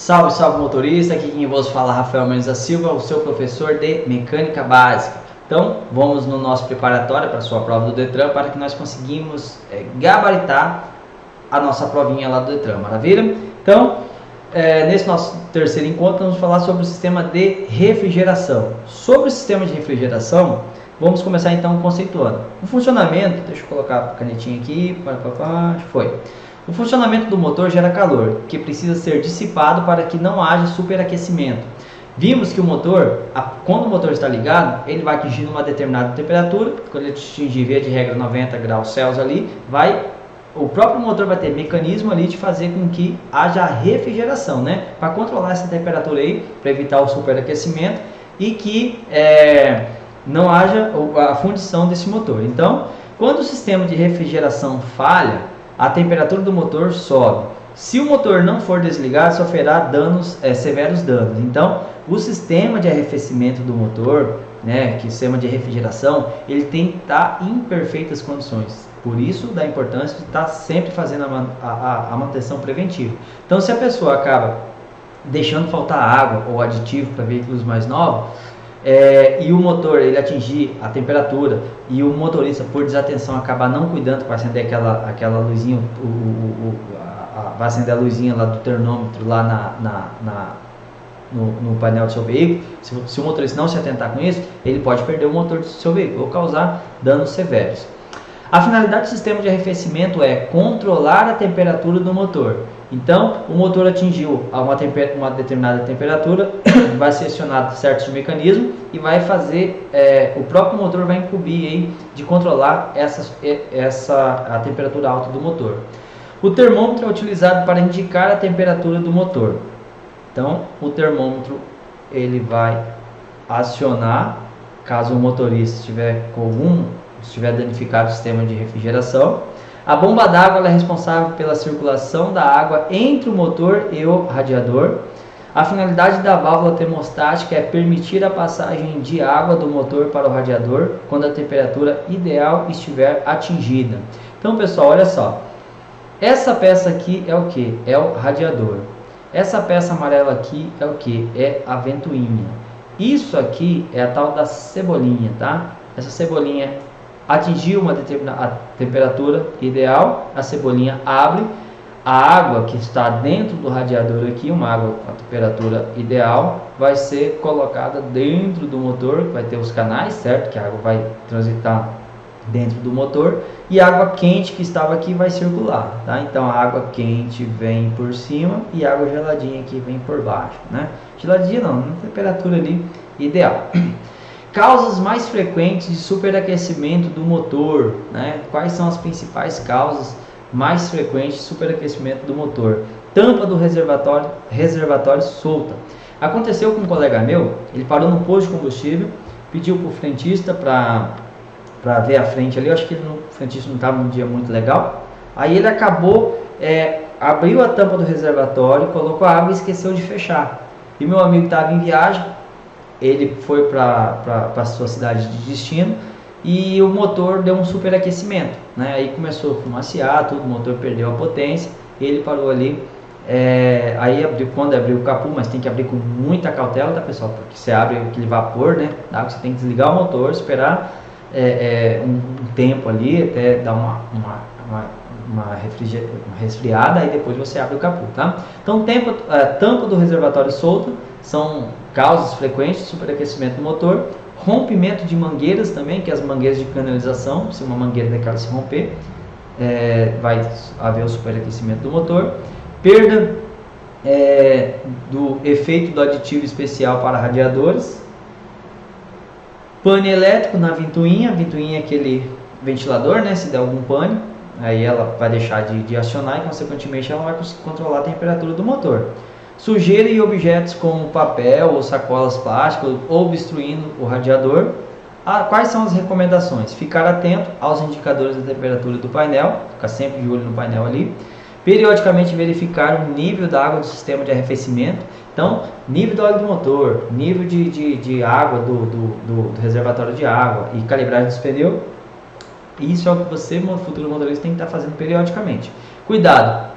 Salve, salve motorista, aqui quem vos fala é Rafael Mendes da Silva, o seu professor de Mecânica Básica. Então, vamos no nosso preparatório para a sua prova do Detran, para que nós conseguimos gabaritar a nossa provinha lá do Detran, maravilha? Então, nesse nosso terceiro encontro, vamos falar sobre o sistema de refrigeração. Sobre o sistema de refrigeração, vamos começar então conceituando. O funcionamento, deixa eu colocar a canetinha aqui, foi. O funcionamento do motor gera calor, que precisa ser dissipado para que não haja superaquecimento. Vimos que o motor, quando o motor está ligado, ele vai atingir uma determinada temperatura. Quando ele atingir, via de regra, 90 graus Celsius ali, o próprio motor vai ter mecanismo ali de fazer com que haja refrigeração, né? Para controlar essa temperatura aí, para evitar o superaquecimento e que não haja a fundição desse motor. Então, quando o sistema de refrigeração falha, a temperatura do motor sobe. Se o motor não for desligado, sofrerá severos danos. Então, o sistema de arrefecimento do motor, que o sistema de refrigeração, ele tem que estar em perfeitas condições. Por isso, da importância de estar sempre fazendo a manutenção preventiva. Então, se a pessoa acaba deixando faltar água ou aditivo para veículos mais novos, e o motor ele atingir a temperatura e o motorista por desatenção acabar não cuidando para acender aquela luzinha, vai acender a luzinha lá do termômetro lá no painel do seu veículo, se o motorista não se atentar com isso, ele pode perder o motor do seu veículo ou causar danos severos. A finalidade do sistema de arrefecimento é controlar a temperatura do motor. Então, o motor atingiu uma determinada temperatura, vai ser acionado certos mecanismos e vai fazer, o próprio motor vai incumbir aí de controlar a temperatura alta do motor. O termômetro é utilizado para indicar a temperatura do motor. Então, o termômetro ele vai acionar caso o motorista estiver danificado o sistema de refrigeração. A bomba d'água é responsável pela circulação da água entre o motor e o radiador. A finalidade da válvula termostática é permitir a passagem de água do motor para o radiador quando a temperatura ideal estiver atingida. Então, pessoal, olha só. Essa peça aqui é o que? É o radiador. Essa peça amarela aqui é o que? É a ventoinha. Isso aqui é a tal da cebolinha, tá? Essa cebolinha atingiu uma determinada temperatura ideal, a cebolinha abre, a água que está dentro do radiador aqui, uma água com a temperatura ideal, vai ser colocada dentro do motor, vai ter os canais, certo? Que a água vai transitar dentro do motor, e a água quente que estava aqui vai circular, tá? Então a água quente vem por cima e a água geladinha aqui vem por baixo, né? Geladinha não, na temperatura ali ideal. Causas mais frequentes de superaquecimento do motor, né? Quais são as principais causas mais frequentes de superaquecimento do motor? Tampa do reservatório solta. Aconteceu com um colega meu, ele parou no posto de combustível, pediu para o frentista para ver a frente ali, eu acho que o frentista não estava num dia muito legal, aí ele acabou, abriu a tampa do reservatório, colocou a água e esqueceu de fechar. E meu amigo estava em viagem, ele foi para a sua cidade de destino e o motor deu um superaquecimento, né? Aí começou a fumaciar, tudo, o motor perdeu a potência, ele parou ali, quando abriu o capô, mas tem que abrir com muita cautela, tá, pessoal? Porque você abre aquele vapor, né? Você tem que desligar o motor, esperar um tempo ali até dar uma resfriada, aí depois você abre o capô, tá? Então, tampa do reservatório solto são causas frequentes de superaquecimento do motor. Rompimento de mangueiras também, que é as mangueiras de canalização, se uma mangueira daquela se romper, vai haver o superaquecimento do motor. Perda do efeito do aditivo especial para radiadores. Pane elétrico na ventoinha, a ventoinha é aquele ventilador, né? Se der algum pane, aí ela vai deixar de acionar e consequentemente ela vai conseguir controlar a temperatura do motor. Sujeira e objetos como papel ou sacolas plásticas obstruindo o radiador. Quais são as recomendações? Ficar atento aos indicadores da temperatura do painel, ficar sempre de olho no painel ali. Periodicamente verificar o nível da água do sistema de arrefecimento. Então, nível do óleo do motor, nível de água do reservatório de água e calibragem dos pneus. Isso é o que você, futuro motorista, tem que estar fazendo periodicamente. Cuidado!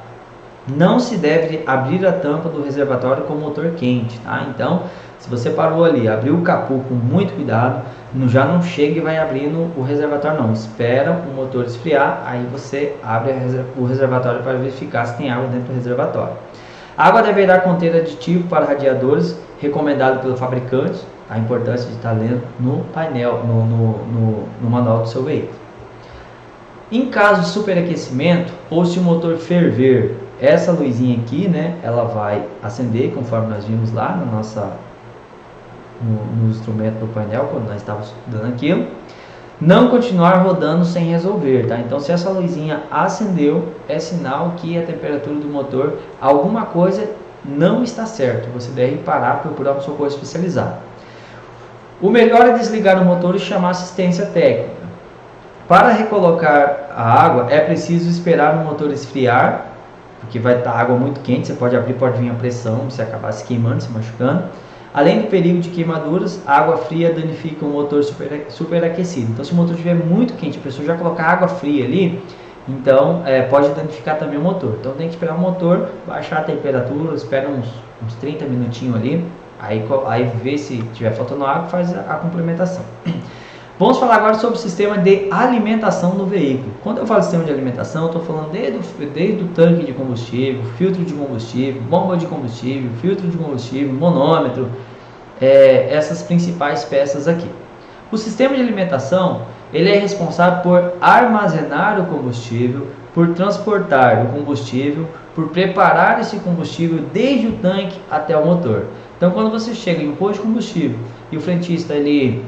não se deve abrir a tampa do reservatório com o motor quente, tá? Então, se você parou ali, abriu o capô com muito cuidado, já não chega e vai abrindo o reservatório não, espera o motor esfriar, aí você abre o reservatório para verificar se tem água dentro do reservatório. A água deverá conter aditivo para radiadores, recomendado pelo fabricante, a importância de estar lendo no painel, no manual do seu veículo. Em caso de superaquecimento, ou se o motor ferver, essa luzinha aqui, né, ela vai acender, conforme nós vimos lá no instrumento do painel, quando nós estávamos estudando aquilo. Não continuar rodando sem resolver, tá? Então, se essa luzinha acendeu, é sinal que a temperatura do motor, alguma coisa não está certo. Você deve parar, procurar um socorro especializado. O melhor é desligar o motor e chamar assistência técnica. Para recolocar a água, é preciso esperar o motor esfriar, porque vai estar água muito quente, você pode abrir, pode vir a pressão, você acabar se queimando, se machucando. Além do perigo de queimaduras, a água fria danifica o motor superaquecido. Então, se o motor estiver muito quente, a pessoa já colocar água fria ali, então pode danificar também o motor. Então, tem que esperar o motor baixar a temperatura, espera uns 30 minutinhos ali, aí vê se tiver faltando água, faz a complementação. Vamos falar agora sobre o sistema de alimentação do veículo. Quando eu falo sistema de alimentação, eu estou falando desde o tanque de combustível, filtro de combustível, bomba de combustível, filtro de combustível, manômetro, essas principais peças aqui. O sistema de alimentação, ele é responsável por armazenar o combustível, por transportar o combustível, por preparar esse combustível desde o tanque até o motor. Então, quando você chega em um posto de combustível e o frentista ele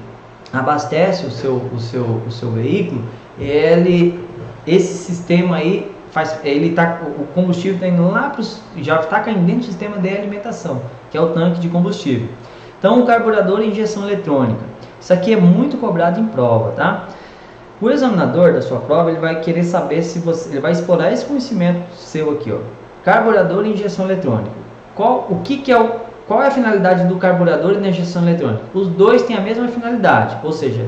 abastece o seu veículo, esse sistema aí o combustível está indo lá já está caindo dentro do sistema de alimentação, que é o tanque de combustível. Então, o carburador e injeção eletrônica, isso aqui é muito cobrado em prova, tá? O examinador da sua prova, ele vai querer saber ele vai explorar esse conhecimento seu aqui, ó, carburador e injeção eletrônica. Qual é a finalidade do carburador e da injeção eletrônica? Os dois têm a mesma finalidade, ou seja,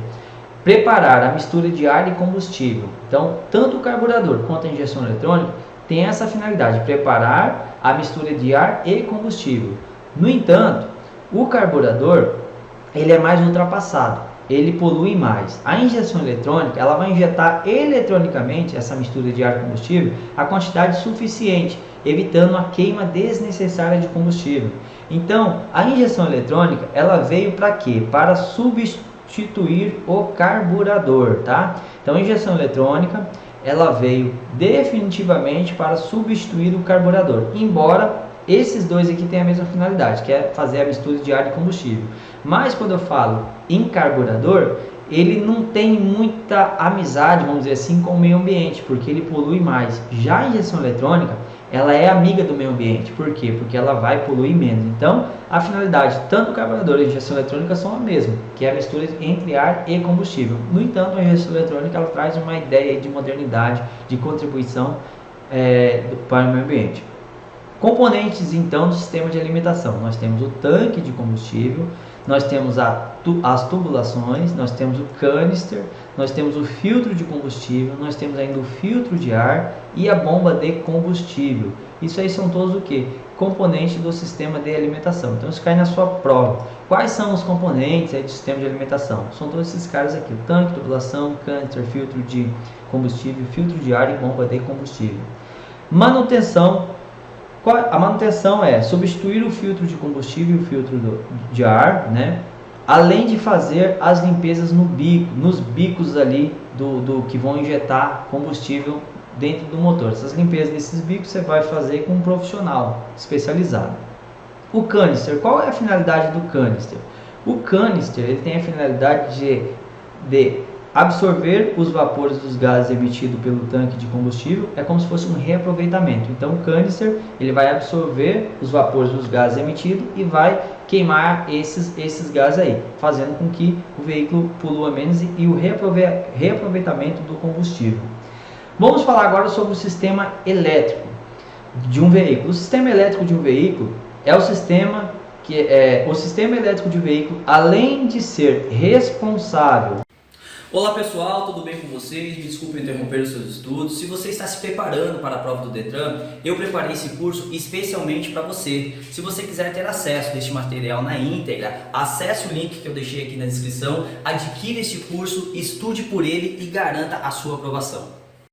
preparar a mistura de ar e combustível. Então, tanto o carburador quanto a injeção eletrônica tem essa finalidade, preparar a mistura de ar e combustível. No entanto, o carburador, ele é mais ultrapassado, ele polui mais. A injeção eletrônica, ela vai injetar eletronicamente essa mistura de ar e combustível a quantidade suficiente, evitando a queima desnecessária de combustível. Então, a injeção eletrônica, ela veio para quê? Para substituir o carburador, tá? Então, a injeção eletrônica, ela veio definitivamente para substituir o carburador, embora esses dois aqui tenham a mesma finalidade, que é fazer a mistura de ar e combustível. Mas quando eu falo em carburador, ele não tem muita amizade, vamos dizer assim, com o meio ambiente, porque ele polui mais. Já a injeção eletrônica, ela é amiga do meio ambiente. Por quê? Porque ela vai poluir menos. Então, a finalidade, tanto o carburador e a injeção eletrônica são a mesma, que é a mistura entre ar e combustível. No entanto, a injeção eletrônica, ela traz uma ideia de modernidade, de contribuição para o meio ambiente. Componentes, então, do sistema de alimentação. Nós temos o tanque de combustível, nós temos as tubulações, nós temos o canister, nós temos o filtro de combustível, nós temos ainda o filtro de ar e a bomba de combustível. Isso aí são todos o que? Componentes do sistema de alimentação. Então isso cai na sua prova. Quais são os componentes aí do sistema de alimentação? São todos esses caras aqui: o tanque, tubulação, canister, filtro de combustível, filtro de ar e bomba de combustível. Manutenção. A manutenção é substituir o filtro de combustível e o filtro de ar, né? Além de fazer as limpezas nos bicos ali do que vão injetar combustível dentro do motor. Essas limpezas desses bicos você vai fazer com um profissional especializado. O canister, qual é a finalidade do canister? O canister, ele tem a finalidade de absorver os vapores dos gases emitidos pelo tanque de combustível. É como se fosse um reaproveitamento. Então o canister, ele vai absorver os vapores dos gases emitidos e vai queimar esses gases aí, fazendo com que o veículo polua menos e o reaproveitamento do combustível. Vamos falar agora sobre o sistema elétrico de um veículo. O sistema elétrico de um veículo é o sistema elétrico de um veículo, além de ser responsável. Olá pessoal, tudo bem com vocês? Me desculpe interromper os seus estudos. Se você está se preparando para a prova do Detran, eu preparei esse curso especialmente para você. Se você quiser ter acesso a este material na íntegra, acesse o link que eu deixei aqui na descrição, adquira este curso, estude por ele e garanta a sua aprovação.